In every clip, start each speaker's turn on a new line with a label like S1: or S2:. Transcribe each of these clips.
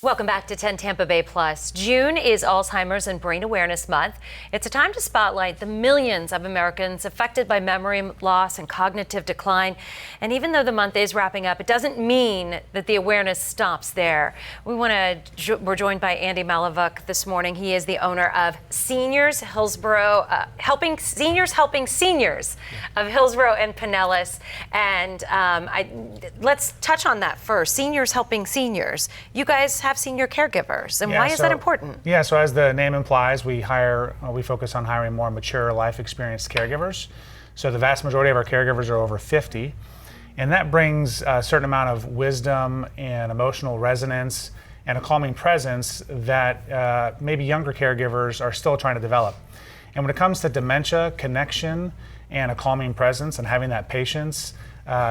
S1: Welcome back to 10 Tampa Bay Plus. June is Alzheimer's and Brain Awareness Month. It's a time to spotlight the millions of Americans affected by memory loss and cognitive decline. And even though the month is wrapping up, it doesn't mean that the awareness stops there. We're joined by Andy Malivuk this morning. He is the owner of Seniors Hillsborough, helping seniors of Hillsborough and Pinellas. And let's touch on that first. Seniors helping seniors. You guys have senior caregivers, and why is that important?
S2: Yeah, so as the name implies, we focus on hiring more mature, life experienced caregivers. So the vast majority of our caregivers are over 50, and that brings a certain amount of wisdom and emotional resonance and a calming presence that maybe younger caregivers are still trying to develop. And when it comes to dementia, connection and a calming presence and having that patience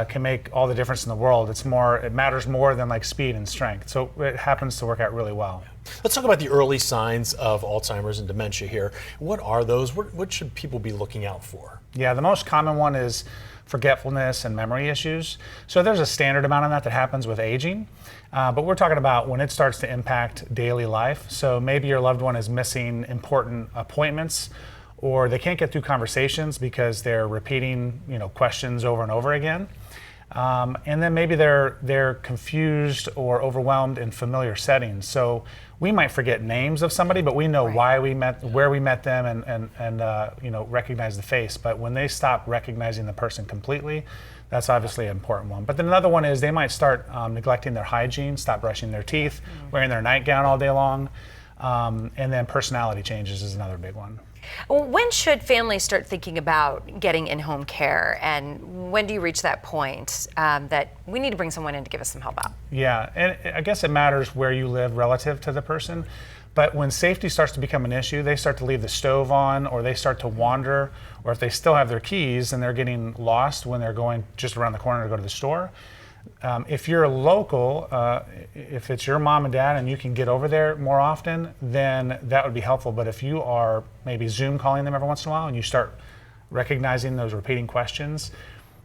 S2: can make all the difference in the world. It matters more than like speed and strength. So it happens to work out really well.
S3: Let's talk about the early signs of Alzheimer's and dementia here. What are those? What should people be looking out for?
S2: Yeah, the most common one is forgetfulness and memory issues. So there's a standard amount of that happens with aging. But we're talking about when it starts to impact daily life. So maybe your loved one is missing important appointments, or they can't get through conversations because they're repeating, questions over and over again. And then maybe they're confused or overwhelmed in familiar settings. So we might forget names of somebody, but we know why we met, where we met them, and recognize the face. But when they stop recognizing the person completely, that's obviously an important one. But then another one is they might start neglecting their hygiene, stop brushing their teeth, wearing their nightgown all day long, and then personality changes is another big one.
S1: When should families start thinking about getting in-home care, and when do you reach that point that we need to bring someone in to give us some help out?
S2: Yeah, and I guess it matters where you live relative to the person, but when safety starts to become an issue, they start to leave the stove on, or they start to wander, or if they still have their keys and they're getting lost when they're going just around the corner to go to the store. If you're local, if it's your mom and dad and you can get over there more often, then that would be helpful. But if you are maybe Zoom calling them every once in a while and you start recognizing those repeating questions,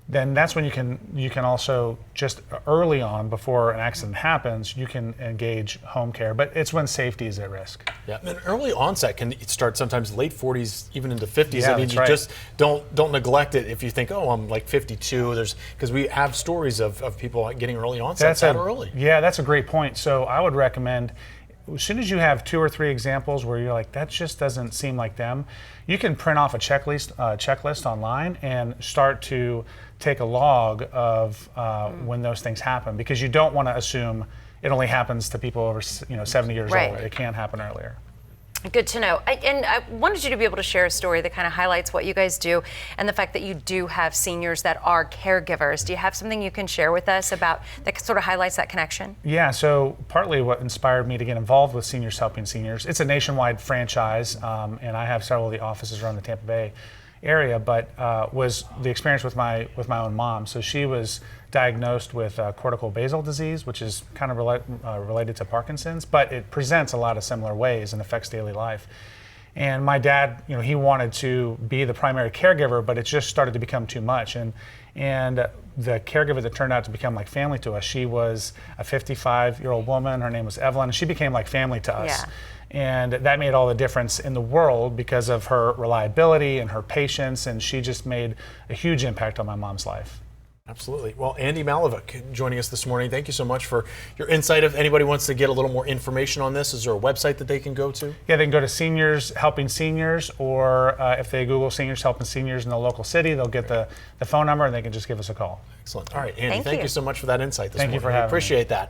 S2: then that's when you can also just early on, before an accident happens, you can engage home care. But it's when safety is at risk.
S3: Yeah, and early onset can start sometimes late 40s, even into 50s.
S2: Yeah,
S3: I mean,
S2: that's
S3: you
S2: right.
S3: just don't neglect it if you think, oh, I'm like 52. Because we have stories of people getting early onset that early.
S2: Yeah, that's a great point. So I would recommend, as soon as you have 2 or 3 examples where you're like, that just doesn't seem like them, you can print off a checklist online and start to take a log of when those things happen, because you don't want to assume it only happens to people over 70 years old. It can happen earlier.
S1: Good to know. I wanted you to be able to share a story that kind of highlights what you guys do and the fact that you do have seniors that are caregivers. Do you have something you can share with us about that sort of highlights that connection?
S2: Yeah, so partly what inspired me to get involved with Seniors Helping Seniors, it's a nationwide franchise, and I have several of the offices around the Tampa Bay area, but was the experience with my own mom. So she was diagnosed with cortical basal disease, which is kind of related to Parkinson's, but it presents a lot of similar ways and affects daily life. And my dad, he wanted to be the primary caregiver, but it just started to become too much. And the caregiver that turned out to become like family to us, she was a 55-year-old woman. Her name was Evelyn, and she became like family to us.
S1: Yeah.
S2: And that made all the difference in the world because of her reliability and her patience, and she just made a huge impact on my mom's life.
S3: Absolutely. Well, Andy Malivuk joining us this morning. Thank you so much for your insight. If anybody wants to get a little more information on this, is there a website that they can go to?
S2: Yeah, they can go to Seniors Helping Seniors, or if they Google Seniors Helping Seniors in the local city, they'll get the phone number and they can just give us a call.
S3: Excellent. All right, Andy, thank
S1: you
S3: so much for that insight this morning.
S2: Thank you for having me.
S3: Appreciate that.